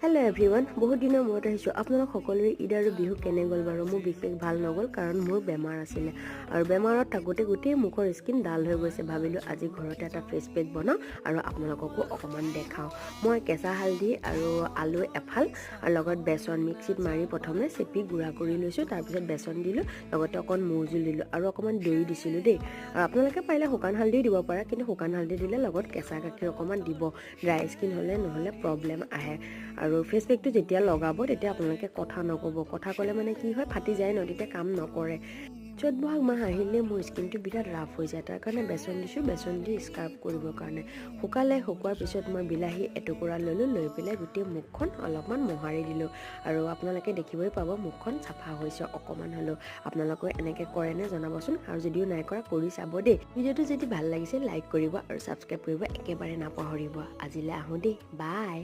Hello' everyone, বহুত দিনৰ মূৰত আহিছোঁ। আপোনালোক সকলোৰে ঈদ আৰু বিহু কেনে গ'ল বাৰু? মোৰ বিশেষ ভাল নগ'ল, কাৰণ মোৰ বেমাৰ আছিলে আৰু বেমাৰত থাকোঁতে গোটেই মুখৰ স্কিন ডাল হৈ গৈছে। ভাবিলোঁ আজি ঘৰতে এটা ফেচ পেক বনাওঁ আৰু আপোনালোককো অকণমান দেখাওঁ। মই কেঁচা হালধি আৰু আলু এফাল আৰু লগত বেচন মিক্সিত মাৰি প্ৰথমে চেপি গুড়া কৰি লৈছোঁ। তাৰপিছত বেচন দিলোঁ, লগতে অকণ মৌজোল দিলোঁ আৰু অকণমান দৈ দিছিলোঁ দেই। আৰু আপোনালোকে পাৰিলে শুকান হালধি দিব পাৰে, কিন্তু শুকান হালধি দিলে লগত কেঁচা গাখীৰ অকণমান দিব। ড্ৰাই স্কিন নহ'লে প্ৰব্লেম আহে। আৰু ফেচ পেকটো যেতিয়া লগাব তেতিয়া আপোনালোকে কথা নক'ব। কথা ক'লে মানে কি হয়, ফাটি যায় ন, তেতিয়া কাম নকৰে। চ'ত বহাগ মাহ আহিলে মোৰ স্কিনটো বিৰাট ৰাফ হৈ যায়। তাৰ কাৰণে বেচন দিছোঁ, বেচন দি স্কাৰ্ফ কৰিবৰ কাৰণে। শুকোৱাৰ পিছত মই বিলাহী এটুকুৰা ল'লোঁ, লৈ পেলাই গোটেই মুখখন অলপমান মোহাৰি দিলোঁ। আৰু আপোনালোকে দেখিবই পাব মুখখন চাফা হৈছে অকণমান হ'লেও। আপোনালোকে এনেকৈ কৰেনে জনাবচোন, আৰু যদিও নাই কৰা কৰি চাব দেই। ভিডিঅ'টো যদি ভাল লাগিছে লাইক কৰিব আৰু ছাবস্ক্ৰাইব কৰিব একেবাৰে নাপাহৰিব। আজিলৈ আহোঁ দেই, বাই।